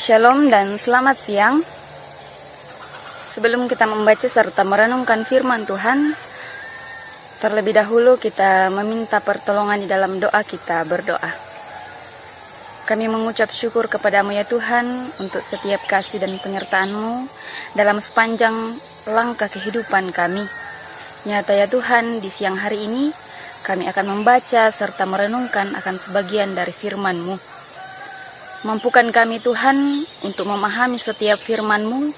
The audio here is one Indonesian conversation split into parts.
Shalom dan selamat siang. Sebelum kita membaca serta merenungkan firman Tuhan, terlebih dahulu kita meminta pertolongan di dalam doa kita berdoa. Kami mengucap syukur kepadamu ya Tuhan untuk setiap kasih dan penyertaan-Mu dalam sepanjang langkah kehidupan kami. Nyata ya Tuhan, di siang hari ini kami akan membaca serta merenungkan akan sebagian dari firman-Mu. Mampukan kami Tuhan untuk memahami setiap firman-Mu.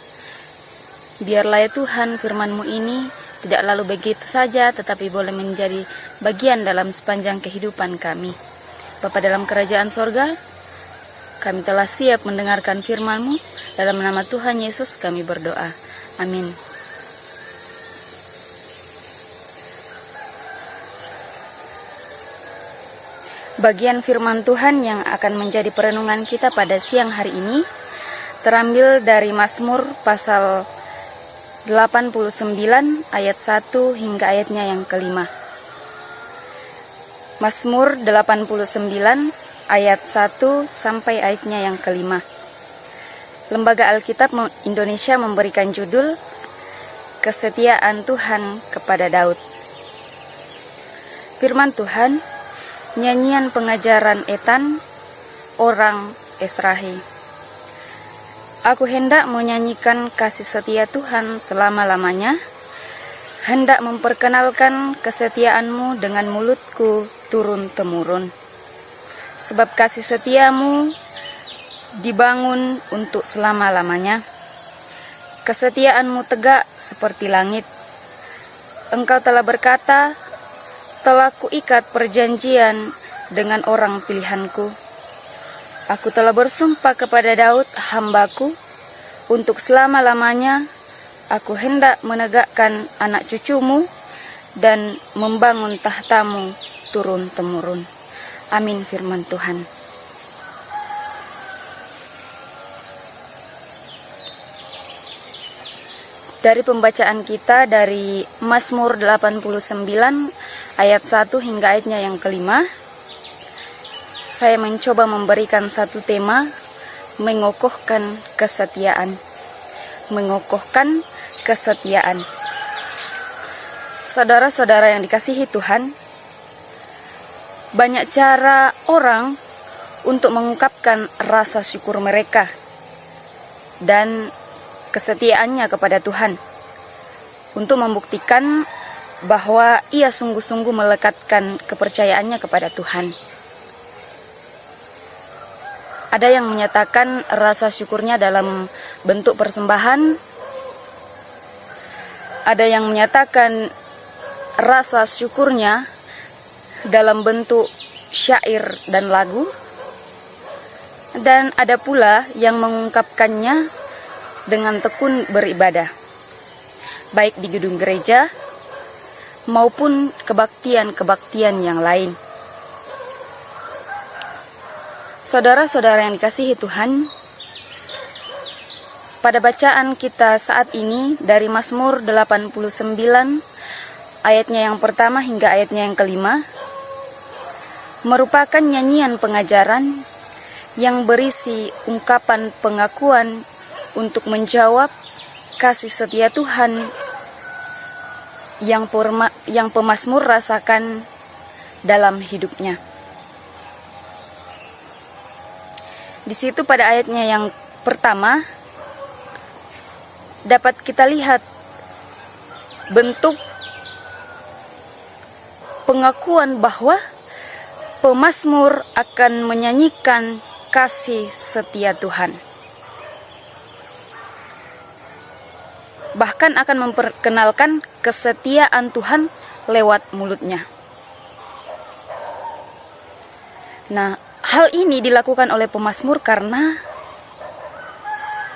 Biarlah ya Tuhan firman-Mu ini tidak lalu begitu saja, tetapi boleh menjadi bagian dalam sepanjang kehidupan kami. Bapa dalam kerajaan sorga, kami telah siap mendengarkan firman-Mu. Dalam nama Tuhan Yesus kami berdoa. Amin. Bagian firman Tuhan yang akan menjadi perenungan kita pada siang hari ini terambil dari Mazmur pasal 89 ayat 1 hingga ayatnya yang kelima. Mazmur 89 ayat 1 sampai ayatnya yang kelima. Lembaga Alkitab Indonesia memberikan judul Kesetiaan Tuhan kepada Daud. Firman Tuhan, nyanyian pengajaran Etan, orang Esrahi. Aku hendak menyanyikan kasih setia Tuhan selama-lamanya, hendak memperkenalkan kesetiaan-Mu dengan mulutku turun-temurun. Sebab kasih setia-Mu dibangun untuk selama-lamanya. Kesetiaan-Mu tegak seperti langit. Engkau telah berkata, telah kuikat perjanjian dengan orang pilihanku. Aku telah bersumpah kepada Daud, hamba-Ku, untuk selama-lamanya aku hendak menegakkan anak cucu-Mu dan membangun tahta-Mu turun-temurun. Amin firman Tuhan. Dari pembacaan kita dari Mazmur 89 ayat 1 hingga ayatnya yang kelima, saya mencoba memberikan satu tema, mengokohkan kesetiaan. Mengokohkan kesetiaan. Saudara-saudara yang dikasihi Tuhan, banyak cara orang untuk mengungkapkan rasa syukur mereka dan kesetiaannya kepada Tuhan, untuk membuktikan bahwa ia sungguh-sungguh melekatkan kepercayaannya kepada Tuhan. Ada yang menyatakan rasa syukurnya dalam bentuk persembahan, ada yang menyatakan rasa syukurnya dalam bentuk syair dan lagu, dan ada pula yang mengungkapkannya dengan tekun beribadah, baik di gedung gereja maupun kebaktian-kebaktian yang lain. Saudara-saudara yang dikasihi Tuhan, pada bacaan kita saat ini dari Mazmur 89 ayatnya yang pertama hingga ayatnya yang kelima merupakan nyanyian pengajaran yang berisi ungkapan pengakuan untuk menjawab kasih setia Tuhan yang pemazmur rasakan dalam hidupnya. Di situ pada ayatnya yang pertama dapat kita lihat bentuk pengakuan bahwa pemazmur akan menyanyikan kasih setia Tuhan. Bahkan akan memperkenalkan kesetiaan Tuhan lewat mulutnya. Nah, hal ini dilakukan oleh pemazmur karena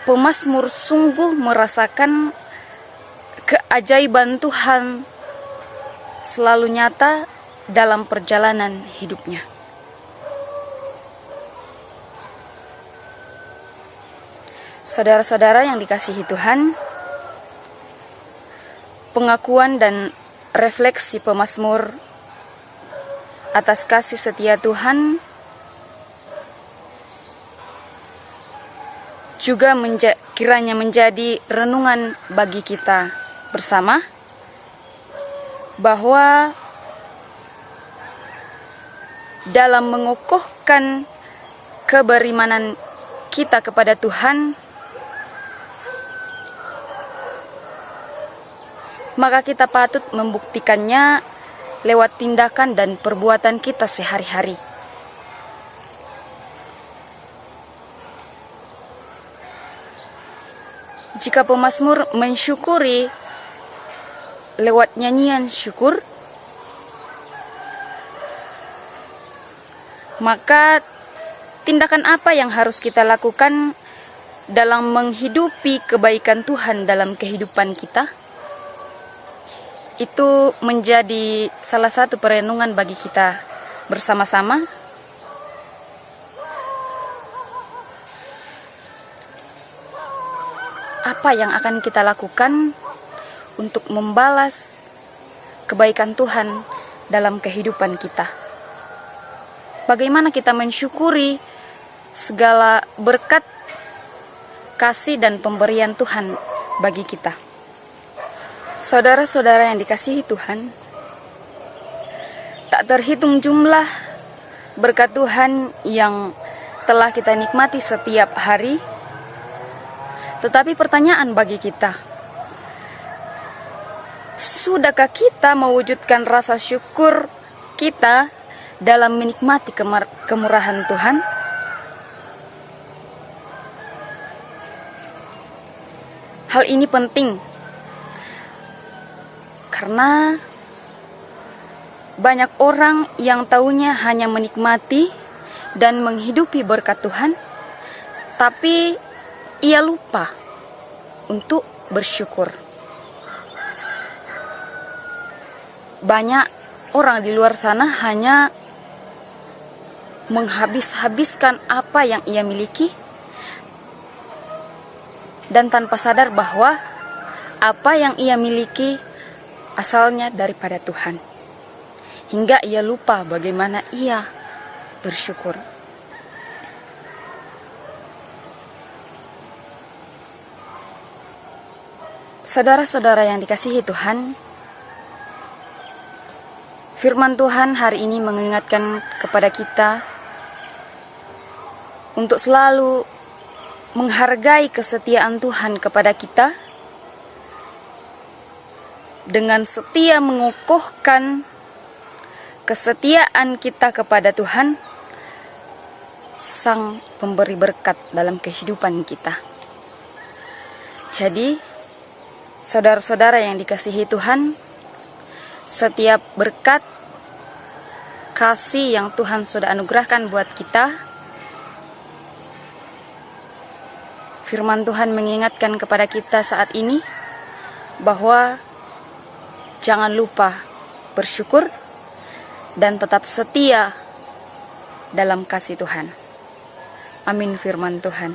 pemazmur sungguh merasakan keajaiban Tuhan selalu nyata dalam perjalanan hidupnya. Saudara-saudara yang dikasihi Tuhan, pengakuan dan refleksi pemazmur atas kasih setia Tuhan juga kiranya menjadi renungan bagi kita bersama, bahwa dalam mengokohkan keberimanan kita kepada Tuhan, maka kita patut membuktikannya lewat tindakan dan perbuatan kita sehari-hari. Jika pemazmur mensyukuri lewat nyanyian syukur, maka tindakan apa yang harus kita lakukan dalam menghidupi kebaikan Tuhan dalam kehidupan kita? Itu menjadi salah satu perenungan bagi kita bersama-sama. Apa yang akan kita lakukan untuk membalas kebaikan Tuhan dalam kehidupan kita? Bagaimana kita mensyukuri segala berkat, kasih, dan pemberian Tuhan bagi kita? Saudara-saudara yang dikasihi Tuhan, tak terhitung jumlah berkat Tuhan yang telah kita nikmati setiap hari. Tetapi pertanyaan bagi kita, sudahkah kita mewujudkan rasa syukur kita dalam menikmati kemurahan Tuhan? Hal ini penting karena banyak orang yang taunya hanya menikmati dan menghidupi berkat Tuhan, tapi ia lupa untuk bersyukur. Banyak orang di luar sana hanya menghabis-habiskan apa yang ia miliki, dan tanpa sadar bahwa apa yang ia miliki asalnya daripada Tuhan, hingga ia lupa bagaimana ia bersyukur. Saudara-saudara yang dikasihi Tuhan, firman Tuhan hari ini mengingatkan kepada kita untuk selalu menghargai kesetiaan Tuhan kepada kita, dengan setia mengokohkan kesetiaan kita kepada Tuhan, Sang Pemberi berkat dalam kehidupan kita. Jadi, saudara-saudara yang dikasihi Tuhan, setiap berkat kasih yang Tuhan sudah anugerahkan buat kita, firman Tuhan mengingatkan kepada kita saat ini bahwa jangan lupa bersyukur dan tetap setia dalam kasih Tuhan. Amin firman Tuhan.